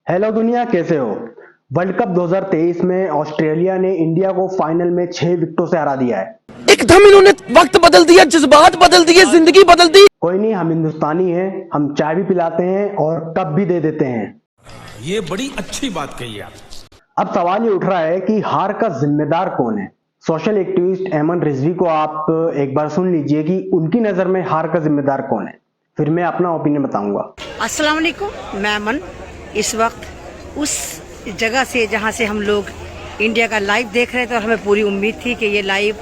Hello दुनिया, कैसे हो। वर्ल्ड कप 2023 में ऑस्ट्रेलिया ने इंडिया को फाइनल में 6 विकेटों से हरा दिया है। एकदम इन्होंने वक्त बदल दिया, जज्बात बदल दिए, जिंदगी बदल दी। कोई नहीं, हम हिंदुस्तानी हैं, हम चाय भी पिलाते हैं और कप भी दे देते हैं। ये बड़ी अच्छी बात कही आप। अब सवाल ये उठ रहा है कि हार का जिम्मेदार कौन है। सोशल एक्टिविस्ट एमन रिजवी को आप एक बार सुन लीजिए कि उनकी नजर में हार का जिम्मेदार कौन है, फिर मैं अपना ओपिनियन बताऊंगा। अस्सलाम वालेकुम, मैं अमन। इस वक्त उस जगह से जहां से हम लोग इंडिया का लाइव देख रहे थे और हमें पूरी उम्मीद थी कि ये लाइव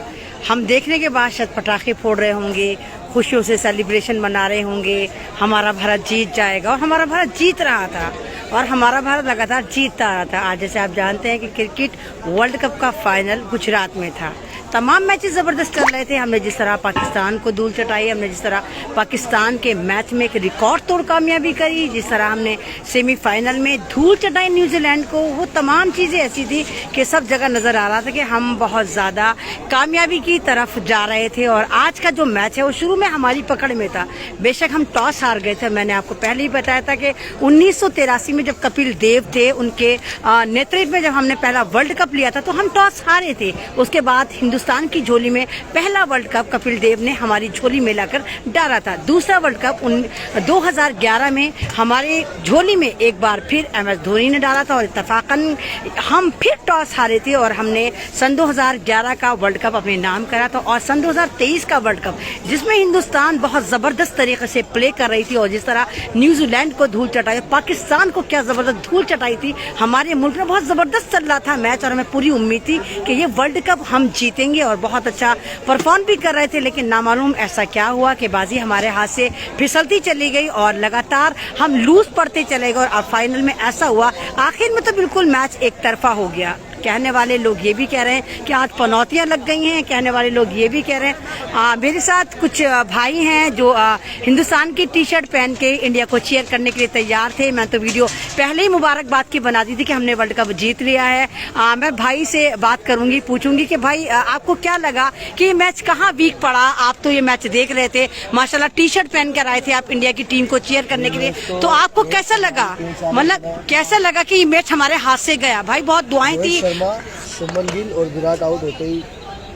हम देखने के बाद शायद पटाखे फोड़ रहे होंगे, खुशियों से सेलिब्रेशन मना रहे होंगे, हमारा भारत जीत जाएगा। और हमारा भारत जीत रहा था और हमारा भारत लगातार जीतता रहा था। आज जैसे आप जानते हैं कि क्रिकेट वर्ल्ड कप का फाइनल गुजरात में था। तमाम मैचेस ज़बरदस्त चल रहे थे। हमने जिस तरह पाकिस्तान को धूल चटाई, हमने जिस तरह पाकिस्तान के मैच में एक रिकॉर्ड तोड़ कामयाबी करी, जिस तरह हमने सेमीफाइनल में धूल चटाई न्यूजीलैंड को, वो तमाम चीज़ें ऐसी थी कि सब जगह नज़र आ रहा था कि हम बहुत ज़्यादा कामयाबी की तरफ जा रहे थे। और आज का जो मैच है वो शुरू में हमारी पकड़ में था। बेशक हम टॉस हार गए थे। मैंने आपको पहले ही बताया था कि 1983 में जब कपिल देव थे, उनके नेतृत्व में जब हमने पहला वर्ल्ड कप लिया था तो हम टॉस हारे थे। उसके बाद हिंदुस्तान की झोली में पहला वर्ल्ड कप कपिल देव ने हमारी झोली में लाकर डाला था। दूसरा वर्ल्ड कप 2011 में हमारे झोली में एक बार फिर MS धोनी ने डाला था और इत्तफाकन हम फिर टॉस हारे थे और हमने सन 2011 का वर्ल्ड कप अपने नाम करा था। और सन 2023 का वर्ल्ड कप जिसमें हिंदुस्तान बहुत जबरदस्त तरीके से प्ले कर रही थी और जिस तरह न्यूजीलैंड को धूल चटाई, पाकिस्तान को क्या जबरदस्त धूल चटाई थी, हमारे मुल्क में बहुत जबरदस्त चल रहा था मैच और हमें पूरी उम्मीद थी कि ये वर्ल्ड कप हम जीतेंगे और बहुत अच्छा परफॉर्म भी कर रहे थे। लेकिन नामालूम ऐसा क्या हुआ कि बाजी हमारे हाथ से फिसलती चली गई और लगातार हम लूज पड़ते चले गए और फाइनल में ऐसा हुआ, आखिर में तो बिल्कुल मैच एक तरफा हो गया। कहने वाले लोग ये भी कह रहे हैं कि आज पनौतियां लग गई हैं, कहने वाले लोग ये भी कह रहे हैं। मेरे साथ कुछ भाई हैं जो हिंदुस्तान की टी-शर्ट पहन के इंडिया को चीयर करने के लिए तैयार थे। मैं तो वीडियो पहले ही मुबारकबाद की बना दी थी कि हमने वर्ल्ड कप जीत लिया है। मैं भाई से बात करूंगी, पूछूंगी कि भाई आपको क्या लगा कि ये मैच कहाँ वीक पड़ा। आप तो ये मैच देख रहे थे, माशाल्लाह टी-शर्ट पहन कर आए थे आप इंडिया की टीम को चीयर करने के लिए, तो आपको कैसा लगा, मतलब कैसा लगा कि ये मैच हमारे हाथ से गया। भाई बहुत दुआएं थी, शुभमन गिल और विराट आउट होते ही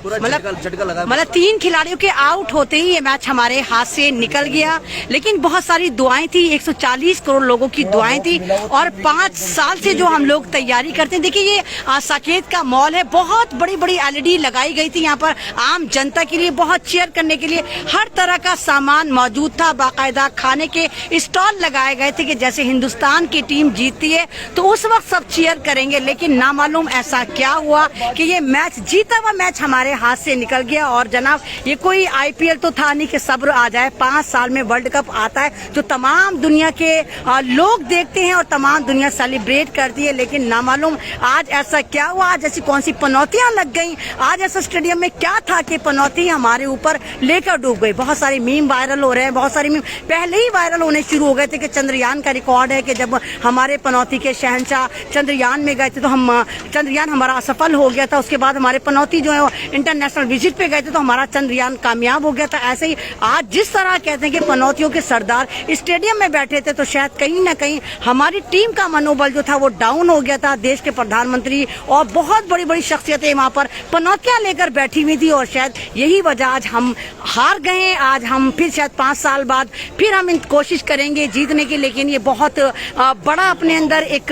मतलब 3 खिलाड़ियों के आउट होते ही ये मैच हमारे हाथ से निकल गया। लेकिन बहुत सारी दुआएं थी, 140 करोड़ लोगों की दुआएं थी और 5 साल से जो हम लोग तैयारी करते हैं। देखिए ये साकेत का मॉल है, बहुत बड़ी बड़ी LED लगाई गई थी यहाँ पर आम जनता के लिए, बहुत चेयर करने के लिए हर तरह का सामान मौजूद था। बाकायदा खाने के स्टॉल लगाए गए थे कि जैसे हिंदुस्तान की टीम जीतती है तो उस वक्त सब चेयर करेंगे। लेकिन नामालूम ऐसा क्या हुआ कि ये मैच, जीता हुआ मैच हमारे हाथ से निकल गया। और जनाब ये कोई IPL तो था नहीं कि सब्र आ जाए, 5 साल में वर्ल्ड कप आता है जो तमाम दुनिया के लोग देखते हैं और तमाम दुनिया सेलिब्रेट करती है। लेकिन नामालूम आज ऐसा क्या हुआ, आज ऐसी कौन सी पनौतियां लग गई, आज ऐसा स्टेडियम में क्या था कि पनौती हमारे ऊपर लेकर डूब गई। बहुत सारे मीम वायरल हो रहे हैं, बहुत सारे मीम पहले ही वायरल होने शुरू हो गए थे कि चंद्रयान का रिकॉर्ड है कि जब हमारे पनौती के शहंशाह चंद्रयान में गए थे तो हम चंद्रयान हमारा असफल हो गया था। उसके बाद हमारे पनौती जो है इंटरनेशनल विजिट पे गए थे तो हमारा चंद्रयान कामयाब हो गया था। ऐसे ही आज जिस तरह कहते हैं कि पनौतियों के सरदार स्टेडियम में बैठे थे तो शायद कहीं ना कहीं हमारी टीम का मनोबल जो था वो डाउन हो गया था। देश के प्रधानमंत्री और बहुत बड़ी बड़ी शख्सियतें वहाँ पर पनौतियां लेकर बैठी हुई थी और शायद यही वजह आज हम हार गए। आज हम फिर शायद 5 साल बाद फिर हम कोशिश करेंगे जीतने की। लेकिन ये बहुत बड़ा अपने अंदर एक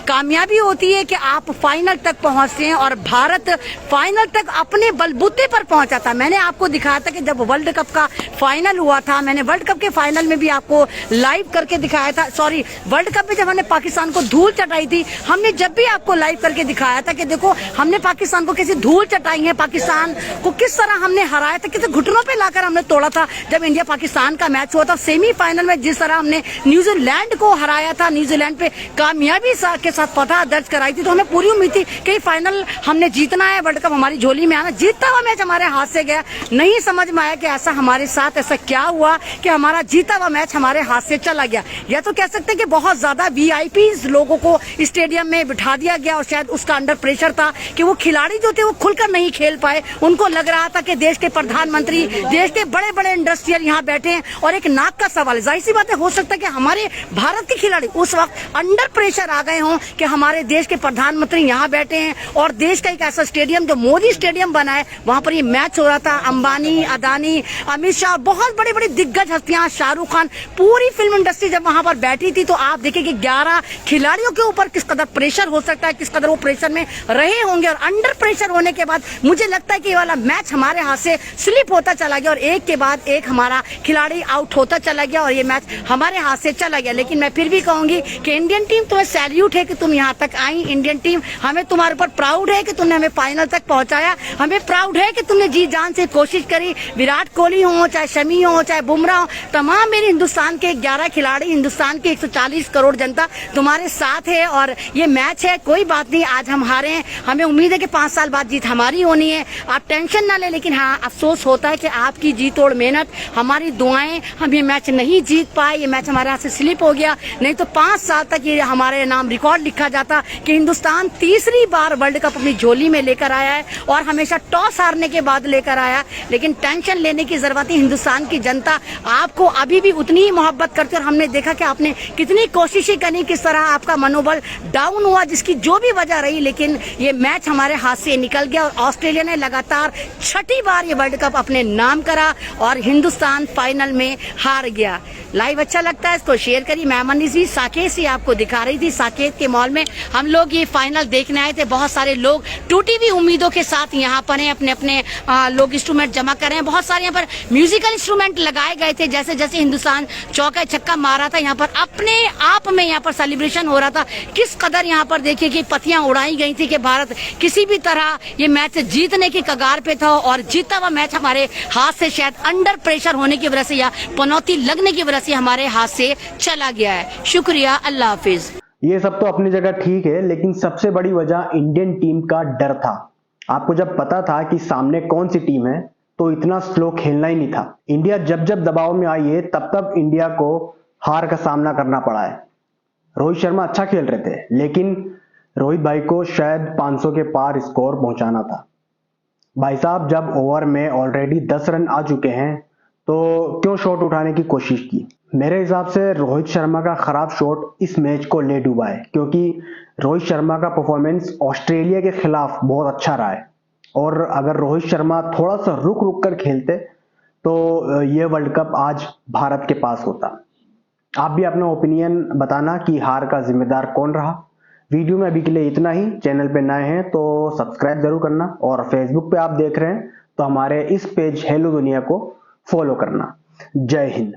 कामयाबी होती है कि आप फाइनल तक पहुँचते हैं और भारत फाइनल तक अपने बलबूते पर पहुंचा था। मैंने आपको दिखाया था कि जब वर्ल्ड कप का फाइनल हुआ था, मैंने वर्ल्ड कप के फाइनल में भी आपको लाइव करके दिखाया था। सॉरी, वर्ल्ड कप में जब हमने पाकिस्तान को धूल चटाई थी, हमने जब भी आपको लाइव करके दिखाया था कि देखो हमने पाकिस्तान को कैसे धूल चटाई है, पाकिस्तान को किस तरह हमने हराया था, कितने घुटनों पे लाकर हमने तोड़ा था। जब इंडिया पाकिस्तान का मैच हुआ था सेमीफाइनल में, जिस तरह हमने न्यूजीलैंड को हराया था, न्यूजीलैंड पे कामयाबी के साथ फतह दर्ज कराई थी, तो हमें पूरी उम्मीद थी कि फाइनल हमने जीतना है, वर्ल्ड कप हमारी झोली में आना। जीतता हुआ मैच हमारे हाथ से गया, नहीं समझ में आया कि ऐसा हमारे साथ ऐसा क्या हुआ कि हमारा जीता हुआ मैच हमारे हाथ से चला गया। या तो कह सकते हैं कि बहुत ज्यादा वीआईपीज लोगों को स्टेडियम में बिठा दिया गया और शायद उसका अंडर प्रेशर था कि वो खिलाड़ी जो थे वो खुलकर नहीं खेल पाए। उनको लग रहा था कि देश के प्रधानमंत्री, देश के बड़े बड़े इंडस्ट्रियल यहाँ बैठे हैं और एक नाक का सवाल है। जाहिर सी बात है, हो सकता है कि हमारे भारत के खिलाड़ी उस वक्त अंडर प्रेशर आ गए हों कि हमारे देश के प्रधानमंत्री यहाँ बैठे हैं और देश का एक ऐसा स्टेडियम जो मोदी स्टेडियम बना है, वहां पर ये मैच हो रहा था। अंबानी, अदानी, अमित शाह, बहुत बड़ी बड़ी दिग्गज हस्तियां, शाहरुख खान, पूरी फिल्म इंडस्ट्री जब वहां पर बैठी थी, तो आप देखिए कि 11 खिलाड़ियों के ऊपर किस कदर प्रेशर हो सकता है, किस कदर वो प्रेशर में रहे होंगे। और अंडर प्रेशर होने के बाद मुझे लगता है कि ये वाला मैच हमारे हाथ से स्लिप होता चला गया और एक के बाद एक हमारा खिलाड़ी आउट होता चला गया और ये मैच हमारे हाथ से चला गया। लेकिन मैं फिर भी कहूंगी कि इंडियन टीम, तुम्हें सैल्यूट है कि तुम यहाँ तक आई। इंडियन टीम, हमें तुम्हारे ऊपर प्राउड है कि तुमने हमें फाइनल तक पहुंचाया। हमें प्राउड है कि तुमने जी जान से कोशिश करी। विराट कोहली हो, चाहे शमी हो, चाहे बुमराह हो, तमाम मेरे हिंदुस्तान के 11 खिलाड़ी, हिंदुस्तान की 140 करोड़ जनता तुम्हारे साथ है। और ये मैच है, कोई बात नहीं, आज हम हारे हैं, हमें उम्मीद है कि 5 साल बाद जीत हमारी होनी है। आप टेंशन ना ले, लेकिन हाँ अफसोस होता है कि आपकी जीत और मेहनत, हमारी दुआएं, हम ये मैच नहीं जीत पाए, ये मैच हमारे हाथ से स्लिप हो गया। नहीं तो 5 साल तक ये हमारे नाम रिकॉर्ड लिखा जाता कि हिंदुस्तान तीसरी बार वर्ल्ड कप अपनी झोली में लेकर आया है और हमेशा टॉस हारने के बाद लेकर आया। लेकिन टेंशन लेने की जरूरत है, हिंदुस्तान की जनता आपको अभी भी उतनी ही मोहब्बत करती है और हमने देखा कि आपने कितनी कोशिशें करी, किस तरह आपका मनोबल डाउन हुआ, जिसकी जो भी वजह रही। लेकिन ये मैच हमारे हाथ से निकल गया और ऑस्ट्रेलिया ने लगातार 6ठी बार ये वर्ल्ड कप अपने नाम करा और हिंदुस्तान फाइनल में हार गया। लाइव अच्छा लगता है, इसको शेयर करिए। मैं अमन रिजवी साकेत से आपको दिखा रही थी। साकेत के मॉल में हम लोग ये फाइनल देखने आए थे। बहुत सारे लोग टूटी हुई उम्मीदों के साथ यहाँ पर हैं, अपने अपने लोग इंस्ट्रूमेंट जमा कर रहे हैं। बहुत सारे यहाँ पर म्यूजिकल इंस्ट्रूमेंट लगाए गए थे। जैसे जैसे हिंदुस्तान चौका छक्का मारा था, यहाँ पर अपने आप में यहाँ पर सेलिब्रेशन हो रहा था। किस कदर यहाँ पर देखिए कि पत्तियां उड़ाई गई थी कि भारत किसी भी तरह ये मैच जीतने की कगार पे था और जीता हुआ मैच हमारे हाथ से शायद अंडर प्रेशर होने की वजह से या पनौती लगने की वजह से हमारे हाथ से चला गया है। शुक्रिया, अल्लाह हाफिज। ये सब तो अपनी जगह ठीक है, लेकिन सबसे बड़ी वजह इंडियन टीम का डर था। आपको जब पता था कि सामने कौन सी टीम है तो इतना स्लो खेलना ही नहीं था। इंडिया जब जब दबाव में आई है तब तब इंडिया को हार का सामना करना पड़ा है। रोहित शर्मा अच्छा खेल रहे थे, लेकिन रोहित भाई को शायद 500 के पार स्कोर पहुंचाना था। भाई साहब जब ओवर में ऑलरेडी 10 रन आ चुके हैं तो क्यों शॉट उठाने की कोशिश की। मेरे हिसाब से रोहित शर्मा का खराब शॉट इस मैच को ले डूबा है, क्योंकि रोहित शर्मा का परफॉर्मेंस ऑस्ट्रेलिया के खिलाफ बहुत अच्छा रहा है और अगर रोहित शर्मा थोड़ा सा रुक रुक कर खेलते तो ये वर्ल्ड कप आज भारत के पास होता। आप भी अपना ओपिनियन बताना कि हार का जिम्मेदार कौन रहा। वीडियो में अभी के लिए इतना ही। चैनल पे नए हैं तो सब्सक्राइब जरूर करना और फेसबुक पे आप देख रहे हैं तो हमारे इस पेज हेलो दुनिया को फॉलो करना। जय हिंद।